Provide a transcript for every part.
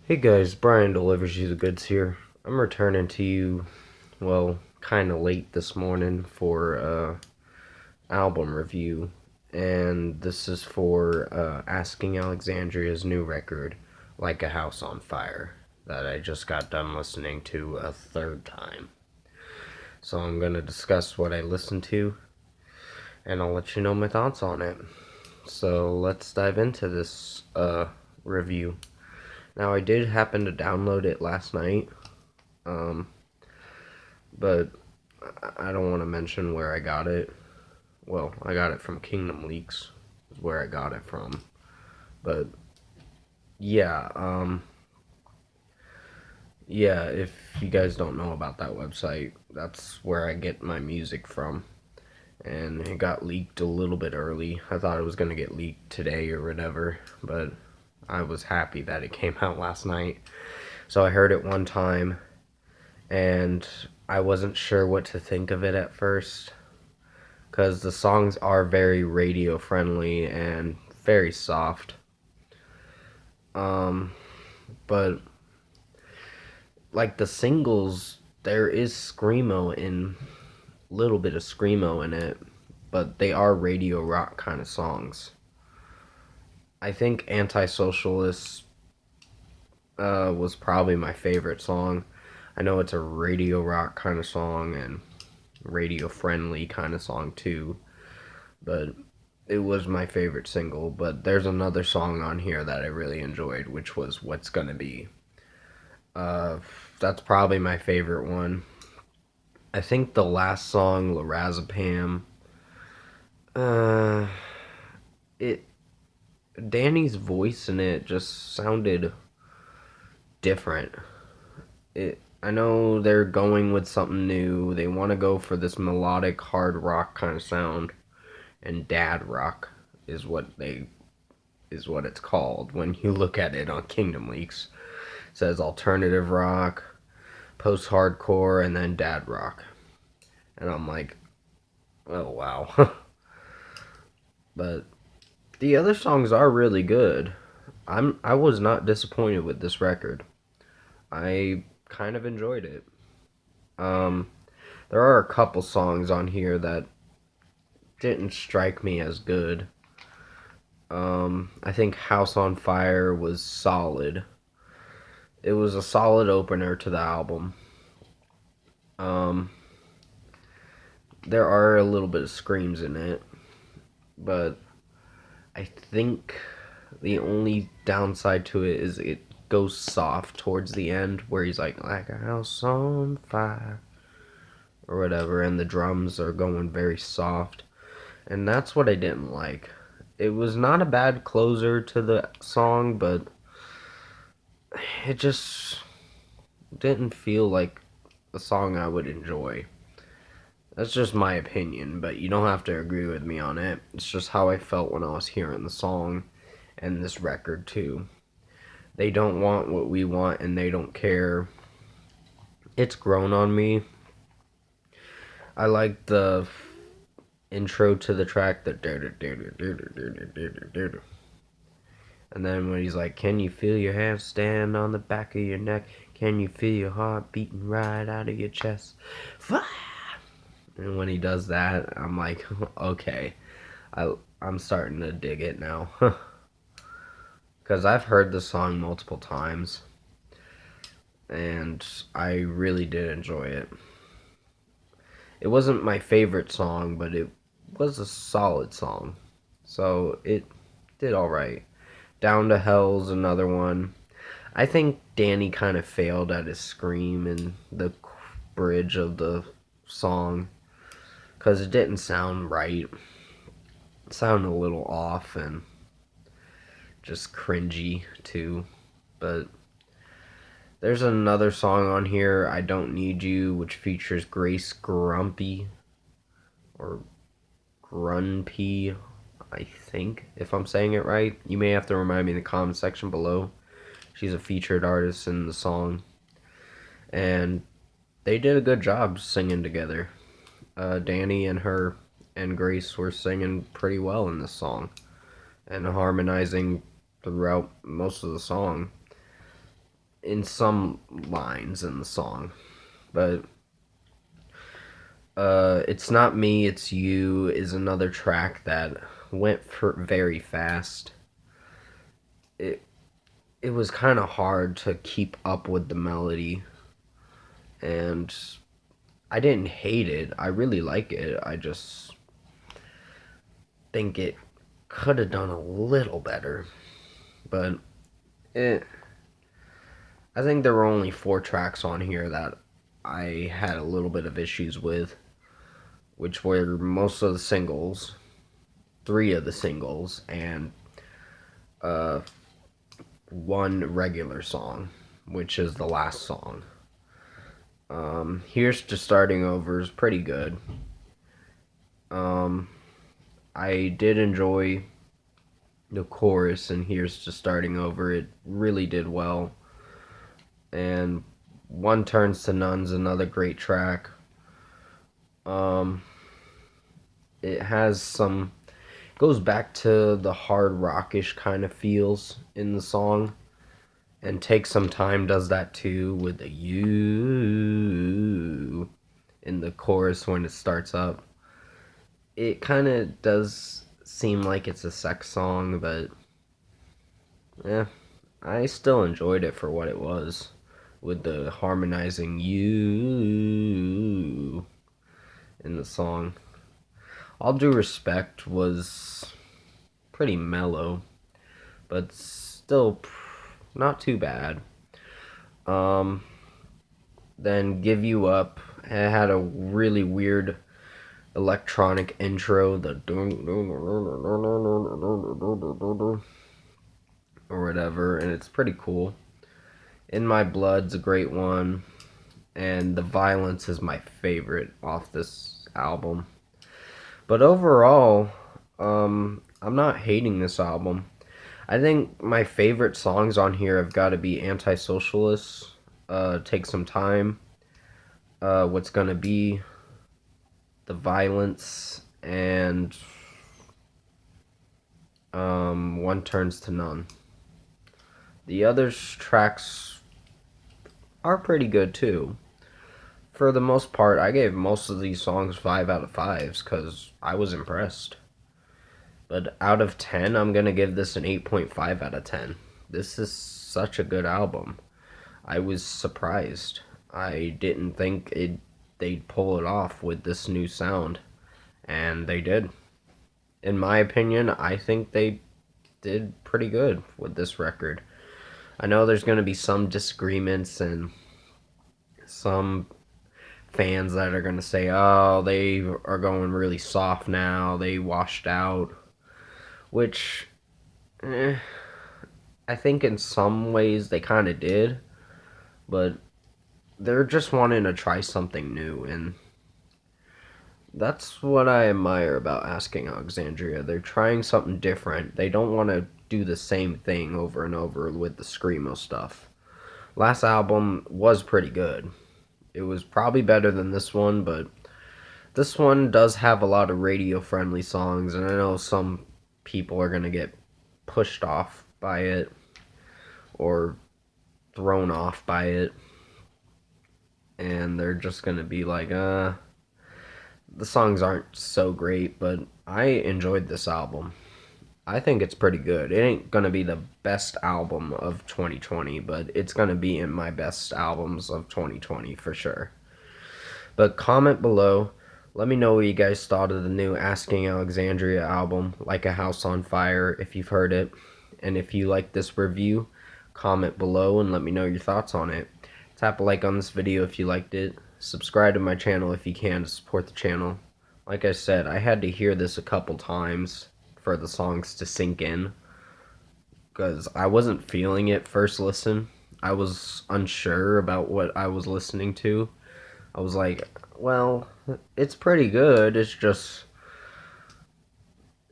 Hey guys, Brian delivers you the goods here. I'm returning to you, well, kind of late this morning for album review, and this is for Asking Alexandria's new record, Like a House on Fire, that I just got done listening to a third time. So I'm gonna discuss what I listened to, and I'll let you know my thoughts on it. So let's dive into this review. Now I did happen to download it last night. Um, but I don't want to mention where I got it. Well, I got it from Kingdom Leaks, is where I got it from. But yeah, yeah. If you guys don't know about that website, that's where I get my music from. And it got leaked a little bit early. I thought it was gonna get leaked today or whatever, but I was happy that it came out last night. So I heard it one time, and I wasn't sure what to think of it at first because the songs are very radio friendly and very soft. Um, but like the singles, there is screamo in little bit of screamo in it, but they are radio rock kind of songs. I think Antisocialist was probably my favorite song. I know it's a radio rock kind of song and radio friendly kind of song too, but it was my favorite single. But there's another song on here that I really enjoyed, which was What's Gonna Be. Uh, that's probably my favorite one. I think the last song, Lorazepam, uh, it Danny's voice in it just sounded different. I know they're going with something new. They want to go for this melodic hard rock kind of sound, and dad rock is what it's called when you look at it on Kingdom Leaks. It says alternative rock, post hardcore, and then dad rock. And I'm like, oh wow. But the other songs are really good. I was not disappointed with this record. I kind of enjoyed it. Um, there are a couple songs on here that didn't strike me as good. I think House on Fire was solid. It was a solid opener to the album. Um, there are a little bit of screams in it, but I think the only downside to it is it goes soft towards the end where he's like a house on fire or whatever, and the drums are going very soft, and that's what I didn't like. It was not a bad closer to the song, but it just didn't feel like a song I would enjoy. That's just my opinion, but you don't have to agree with me on it. It's just how I felt when I was hearing the song and this record too. They don't want what we want and they don't care. It's grown on me. I like the intro to the track, and then when he's like, can you feel your hands stand on the back of your neck? Can you feel your heart beating right out of your chest? And when he does that, I'm like, okay, I'm starting to dig it now. Because I've heard the song multiple times, and I really did enjoy it. It wasn't my favorite song, but it was a solid song. So it did alright. Down to Hell's another one. I think Danny kind of failed at his scream in the bridge of the song because it didn't sound right. It sounded a little off and just cringy too. But there's another song on here, I Don't Need You, which features Grace Grumpy or Grunpy, I think, if I'm saying it right. You may have to remind me in the comment section below. She's a featured artist in the song. And they did a good job singing together. Danny and her and Grace were singing pretty well in this song and harmonizing throughout most of the song. in some lines in the song. But It's Not Me, It's You is another track that went for very fast. It it was kind of hard to keep up with the melody, and I didn't hate it. I really like it. I just think it could have done a little better. But it I think there were only 4 tracks on here that I had a little bit of issues with, which were most of the singles, 3 of the singles, and uh, one regular song, which is the last song. Here's Just Starting Over is pretty good. Um, I did enjoy the chorus, and Here's Just Starting Over. It really did well. And One Turns to None's another great track. Um, it has some goes back to the hard rockish kind of feels in the song, and Take Some Time does that too with the you in the chorus when it starts up. It kind of does seem like it's a sex song, but yeah, I still enjoyed it for what it was, with the harmonizing you in the song. All Due Respect was pretty mellow, but still not too bad. Um, then Give You Up, it had a really weird electronic intro, the or whatever, and it's pretty cool. In My Blood's a great one, and The Violence is my favorite off this album. But overall, I'm not hating this album. I think my favorite songs on here have got to be Antisocialist, Take Some Time, What's Gonna Be, The Violence, and One Turns to None. The other tracks are pretty good too. For the most part, I gave most of these songs 5 out of 5s because I was impressed. But out of 10, I'm going to give this an 8.5 out of 10. This is such a good album. I was surprised. I didn't think they'd pull it off with this new sound, and they did. In my opinion, I think they did pretty good with this record. I know there's going to be some disagreements and some fans that are going to say, oh, they are going really soft now, they washed out, which I think in some ways they kind of did, but they're just wanting to try something new, and that's what I admire about Asking Alexandria. They're trying something different. They don't want to do the same thing over and over with the Screamo stuff. Last album was pretty good. It was probably better than this one, but this one does have a lot of radio-friendly songs, and I know some people are going to get pushed off by it or thrown off by it, and they're just going to be like, the songs aren't so great, but I enjoyed this album. I think it's pretty good. It ain't gonna be the best album of 2020, but it's gonna be in my best albums of 2020 for sure. But comment below. Let me know what you guys thought of the new Asking Alexandria album, Like a House on Fire, if you've heard it. And if you like this review, comment below and let me know your thoughts on it. Tap a like on this video if you liked it. Subscribe to my channel if you can to support the channel. Like I said, I had to hear this a couple times for the songs to sink in, because I wasn't feeling it first listen. I was unsure about what I was listening to. I was like, well, it's pretty good. It's just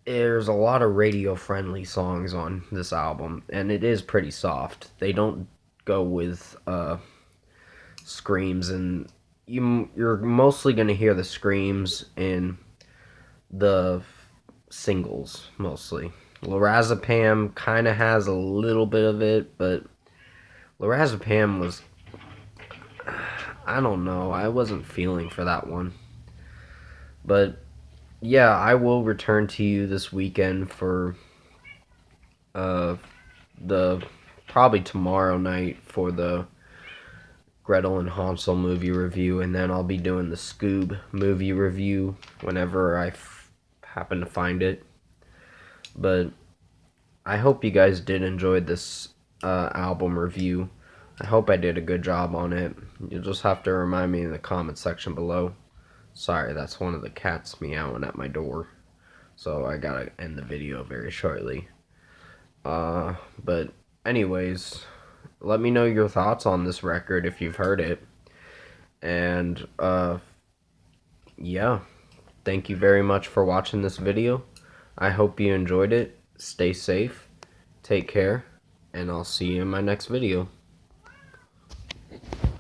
there's a lot of radio friendly songs on this album, and it is pretty soft. They don't go with screams, and you're mostly going to hear the screams in the singles mostly. Lorazepam kind of has a little bit of it, but Lorazepam was, I don't know, I wasn't feeling for that one. But yeah, I will return to you this weekend for uh the probably tomorrow night for the Gretel and Hansel movie review, and then I'll be doing the Scoob movie review whenever I happen to find it. But I hope you guys did enjoy this album review. I hope I did a good job on it. You'll just have to remind me in the comment section below. Sorry, that's one of the cats meowing at my door. So I gotta end the video very shortly. But anyways, let me know your thoughts on this record if you've heard it. And yeah, thank you very much for watching this video. I hope you enjoyed it. Stay safe, take care, and I'll see you in my next video.